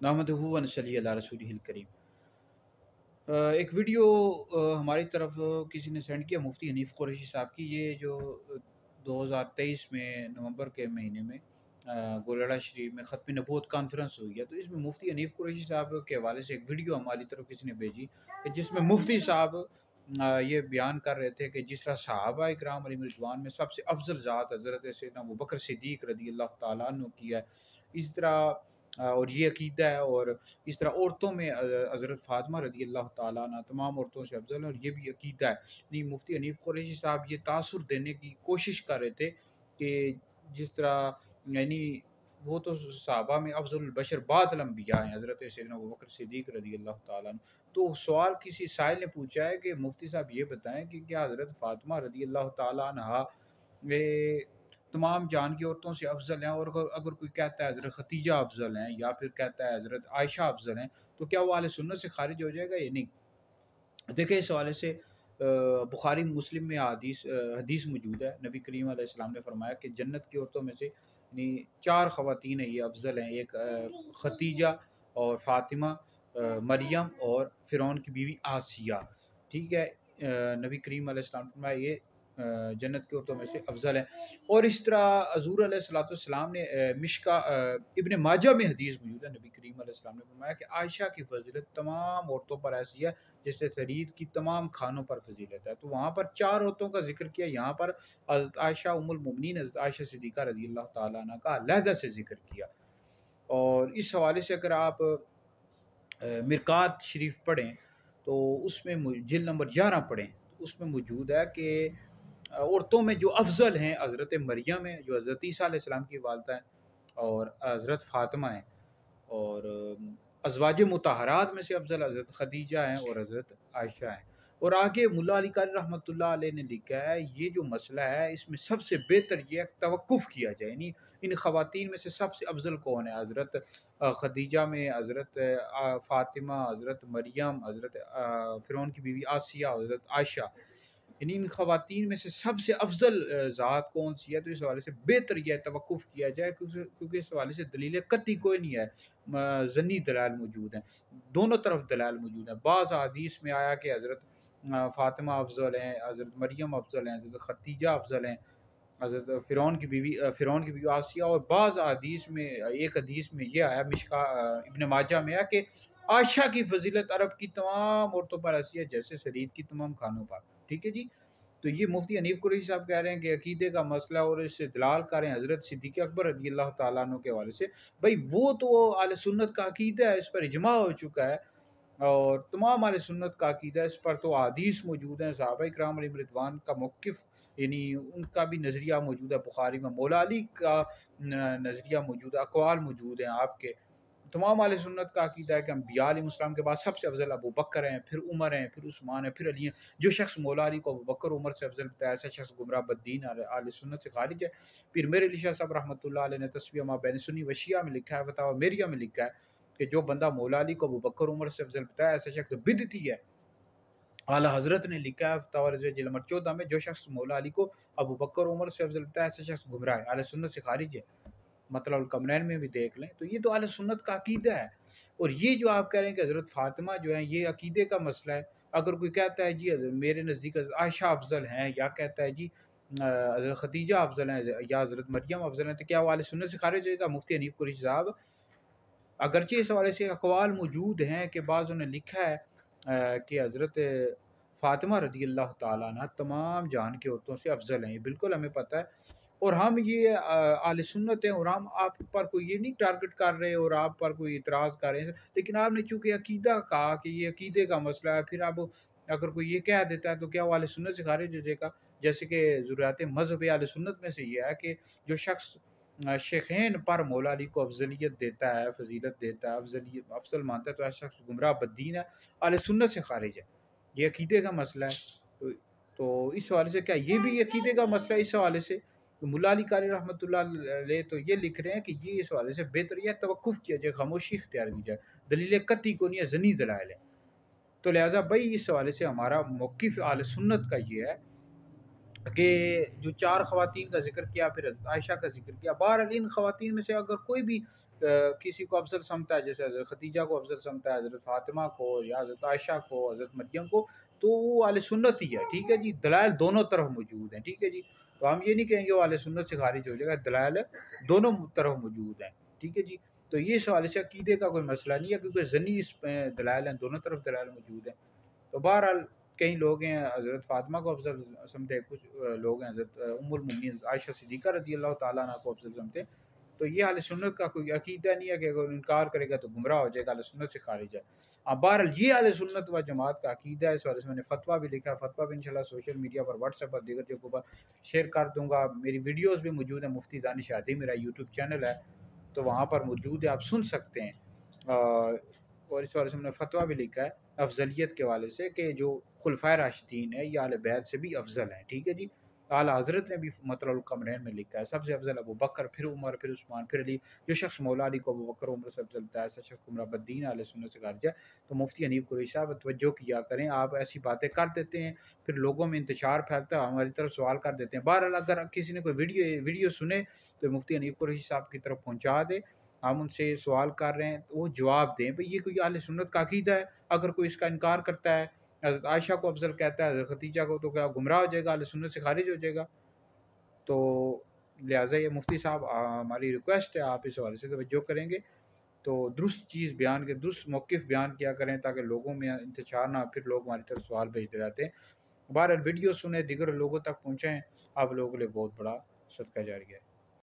नहमदुहु व नसल्ली अला रसूलिहिल करीम। एक वीडियो हमारी तरफ किसी ने सेंड किया मुफ्ती हनीफ कुरैशी साहब की। ये जो 2023 में नवंबर के महीने में गोलड़ा शरीफ में ख़त्म नबूवत कॉन्फ्रेंस हुई है, तो इसमें मुफ्ती हनीफ कुरैशी साहब के हवाले से एक वीडियो हमारी तरफ किसी ने भेजी कि जिसमें मुफ्ती साहब ये बयान कर रहे थे कि जिस तरह सहाबा इकराम अलैहिम रिज़वान में सबसे अफजल ज़ात हज़रत सैयदना अबू बकर सिद्दीक़ रज़ी अल्लाह तआला अन्हु की है। इस तरह और ये अकीदा है, और इस तरह औरतों में हज़रत फ़ातिमा रज़ी अल्लाह तआला अन्हा तमाम औरतों से अफजल है, और ये भी अकीदा है। नहीं, मुफ्ती हनीफ कुरैशी साहब ये तासुर देने की कोशिश कर रहे थे कि जिस तरह यानी वो तो सहाबा में अफजल बशर बादल अंबिया हैं, हज़रत सैयदना अबू बकर सिद्दीक़ रज़ी अल्लाह तआला अन्हु। तो सवाल किसी साइल ने पूछा है कि मुफ्ती साहब ये बताएं कि क्या हज़रत फ़ातिमा रज़ी अल्लाह तआला अन्हा वे तमाम जान की औरतों से अफजल हैं, और अगर अगर कोई कहता है हज़रत खतीजा अफजल हैं या फिर कहता है हज़रत आयशा अफजल हैं, तो क्या वो अहले सुन्नत से खारिज हो जाएगा या नहीं? देखिए, इस हवाले से बुखारी मुस्लिम में हदीस मौजूद है। नबी करीम अलैहिस्सलाम ने फरमाया कि जन्नत की औरतों में से यानी 4 ख़वातीन हैं, ये अफजल हैं। एक खतीजा और फ़ातिमा, मरियम और फ़िरौन की बीवी आसिया। ठीक है? नबी करीम अलैहिस्सलाम ने फरमाया ये जन्नत की औरतों में से अफजल हैं। और इस तरह हज़ूर अलैहिस्सलाम ने इब्न माजा में हदीस मौजूद है। नबी करीम अलैहिस्सलाम ने फरमाया कि आयशा की फजीलत तमाम औरतों पर ऐसी है जैसे शरीर की तमाम खानों पर फजीलत है। तो वहाँ पर 4 औरतों का ज़िक्र किया, यहाँ पर हज़रत आयशा उम्मुल मोमिनीन हज़रत आयशा सिद्दीक़ा रज़ी अल्लाह तआला अन्हा का अलहदा से ज़िक्र किया। और इस हवाले से अगर आप मिरकात शरीफ पढ़ें तो उसमें जिल्द नंबर 11 पढ़ें, तो उसमें मौजूद है कि औरतों में जो अफजल हैं हज़रत मरियम है, जो हज़रत ईसा अलैहिस्सलाम की वालिदा हैं, और हज़रत फ़ातिमा हैं, और अज़वाज मुतहरात में से अफजल हज़रत खदीजा हैं और हज़रत आयशा हैं। और आगे मुल्ला अली क़ारी रहमतुल्लाह अलैह ने लिखा है, ये जो मसला है इसमें सबसे बेहतर ये है तवक्कुफ़ किया जाए, यानी इन ख़वातीन में से सबसे अफजल कौन है? हज़रत खदीजा में हज़रत फ़ातिमा, हज़रत मरियम, हज़रत फ़िरौन की बीवी आसिया, हज़रत आयशा, यानी इन ख़वातीन में से सबसे अफजल ज़ात कौन सी है? तो इस हवाले से बेहतर यह तवक्कुफ़ किया जाए, क्योंकि इस हवाले से दलील कतई कोई नहीं है। ज़न्नी दलाइल मौजूद हैं, दोनों तरफ दलाइल मौजूद हैं। बाज़ हदीस में आया कि हज़रत फ़ातिमा अफजल हैं, हज़रत मरियम अफजल हैं, हज़रत खदीजा अफजल हैं, हज़रत फ़िरौन की बीवी आसिया। और बाज़ हदीस में एक हदीस में ये आया, इब्न माजा में है कि आयशा की फ़ज़ीलत अरब की तमाम औरतों पर ऐसी है जैसे शरीर की तमाम खानों पर। ठीक है जी? तो ये मुफ्ती हनीफ कुरैशी साहब कह रहे हैं कि अकीदे का मसला, और इससे दलाल कर रहे हैं हज़रत सिद्दीक़ अकबर रज़ी अल्लाह तआला अन्हु के हवाले से। भई वो तो अहले सुन्नत का अकीदा है, इस पर इजमा हो चुका है, और तमाम अहले सुन्नत का अकीदा है, इस पर तो अहादीस मौजूद हैं। सहाबा इकराम अलैहिम रिज़वान का मौक़िफ़ यानी उनका भी नज़रिया मौजूद है बुखारी में, मौला अली का नज़रिया मौजूद है, अक़वाल मौजूद हैं आपके। तमाम अहले सुन्नत का अकीदा है कि अंबिया अलैहिस्सलाम के बाद सबसे अफजल अबू बकर हैं, फिर उमर हैं, फिर उस्मान हैं, फिर अली हैं। जो शख्स मौला अली को अबू बकर उमर से अफजल बताया, ऐसा शख्स गुमराह बद्दीन अहले सुन्नत से खारिज है। फिर मेरे अली शाह साहब रहमतुल्लाह अलैह ने तस्वीर मा बैन सुन्नी व शिया में लिखा है, फतावा मेरिया में लिखा है कि जो बंदा मौला अली को अबू बकर उमर से अफजल बताया, ऐसा शख्स बिदती है। आला हज़रत ने लिखा है फतावा रज़विया जिल्द नंबर 14 में, जो शख्स मौला अली को अबू बकर उमर से अफजल बताया, ऐसा शख्स गुमराह है, अहले सुन्नत से खारिज है। मतलब कमरैन में भी देख लें, तो ये तो अहले सुन्नत का अकीदा है। और ये जो आप कह रहे हैं कि हज़रत फ़ातिमा जो है ये अकीदे का मसला है। अगर कोई कहता है जी मेरे नज़दीक आयशा अफ़ज़ल हैं, या कहता है जी हज़रत खदीजा अफ़ज़ल हैं या हज़रत मरियम अफ़ज़ल हैं, तो क्या वो अहले सुन्नत से खारिज हो जाएगा? मुफ्ती हनीफ कुरैशी साहब, अगरचे इस हवाले से अक़वाल मौजूद हैं कि बाज़ों ने लिखा है कि हज़रत फ़ातिमा रज़ी अल्लाह तआला अन्हा तमाम जहान की औरतों से अफ़ज़ल हैं, ये बिल्कुल हमें पता है। और हम ये अहले सुन्नत हैं, और हम आप पर कोई ये नहीं टारगेट कर रहे और आप पर कोई इतराज़ कर रहे हैं। लेकिन आपने चूँकि अकीदा कहा कि ये अकीदे का मसला है, फिर अब अगर कोई ये कह देता है तो क्या वो अहले सुन्नत से खारिज हो जाएगा? जैसे कि ज़ुर्रियात मज़हब अहले सुन्नत में से ये है कि जो शख्स शेखैन पर मौला अली को अफ़ज़लियत देता है, फ़ज़ीलत देता है, अफ़ज़ल मानता है, तो ऐसा शख्स गुमराह बद्दीन है, अहले सुन्नत से खारिज है। ये अकीदे का मसला है। तो इस हवाले से क्या ये भी अकीदे का मसला है? इस हवाले से तो मुल्ला अली क़ारी रहमतुल्लाह अलैह तो ये लिख रहे हैं कि ये इस हवाले से बेहतर यह तवक्कुफ़ किया जाए, खामोशी इख्तियार की जाए। दलील कतई को नहीं है, ज़न्नी दलाइल है। तो लिहाज़ा भई इस हवाले से हमारा मौक़िफ़ अहले सुन्नत का ये है कि जो 4 ख़वातीन का ज़िक्र किया, फिर हज़रत आयशा का ज़िक्र किया। बहरहाल इन ख़वातीन में से अगर कोई भी کسی کو افضل سمجھتا ہے، جیسے حضرت ختیجہ کو افضل سمجھتا ہے، حضرت فاطمہ کو یا حضرت عائشہ کو، حضرت مریم کو، تو وہ اہل سنت ہی ہے، ٹھیک ہے جی، دلائل دونوں طرف موجود ہیں، ٹھیک ہے جی، تو ہم یہ نہیں کہیں گے وہ اہل سنت سے خارج ہو جائے گا، دلائل دونوں طرف موجود ہیں، ٹھیک ہے جی، تو یہ سوال سے عقیدے کا کوئی مسئلہ نہیں ہے، کیونکہ ضنی اس پہ دلائل ہیں، دونوں طرف دلائل موجود ہیں، تو بہرحال کئی لوگ ہیں حضرت فاطمہ کو افضل سمجھتے، کچھ لوگ ہیں حضرت ام المؤمنین عائشہ صدیقہ رضی اللہ تعالیٰ عنہ کو افضل سمجھتے، تو یہ اہل سنت کا کوئی عقیدہ نہیں ہے کہ اگر انکار کرے گا تو گمراہ ہو جائے گا، اہل سنت سے خارج ہے۔ اب بہرحال یہ اہل سنت و جماعت کا عقیدہ ہے، اس وجہ سے میں نے فتویٰ بھی لکھا ہے، فتویٰ بھی انشاءاللہ سوشل میڈیا پر، واٹس ایپ پر، دیگر جگہوں پر شیئر کر دوں گا، میری ویڈیوز بھی موجود ہیں، مفتی دانش ہادی میرا یوٹیوب چینل ہے، تو وہاں پر موجود ہے، آپ سن سکتے ہیں، اور اس وجہ سے میں نے فتویٰ بھی لکھا ہے افضلیت کے حوالے سے کہ جو خلفائے راشدین ہے یہ اہل بیت سے بھی افضل ہیں، ٹھیک ہے جی، اعلیٰ حضرت نے بھی مطلب القمرین میں لکھا ہے سب سے افضل ابو بکر، پھر عمر، پھر عثمان، پھر علی، جو شخص مولا علی کو ابو بکر عمر سے افضل بتایا ایسا شخص گمراہ بدین اہل سنت سے خارج ہے۔ تو مفتی حنیف قریشی صاحب توجہ کیا کریں، آپ ایسی باتیں کر دیتے ہیں پھر لوگوں میں انتشار پھیلتا ہے، ہماری طرف سوال کر دیتے ہیں، بہرحال اگر کسی نے کوئی ویڈیو سنے تو مفتی حنیف قریشی صاحب کی طرف پہنچا دے، ہم ان سے سوال کر رہے ہیں تو وہ جواب دیں بھئی یہ کوئی اہل سنت کا عقیدہ ہے، اگر کوئی اس کا انکار کرتا ہے، حضرت عائشہ کو افضل کہتا ہے، حضرت ختیجہ کو، تو کیا گمراہ ہو جائے گا، اہل سنت سے خارج ہو جائے گا؟ تو لہٰذا یہ مفتی صاحب ہماری ریکویسٹ ہے، آپ اس حوالے سے توجہ کریں گے تو درست چیز بیان کے درست موقف بیان کیا کریں تاکہ لوگوں میں انتشار نہ، پھر لوگ ہماری طرف سوال بھیجتے رہتے ہیں، بہرحال ویڈیو سنیں، دیگر لوگوں تک پہنچائیں، آپ لوگوں کے لیے بہت بڑا صدقہ جاریہ ہے۔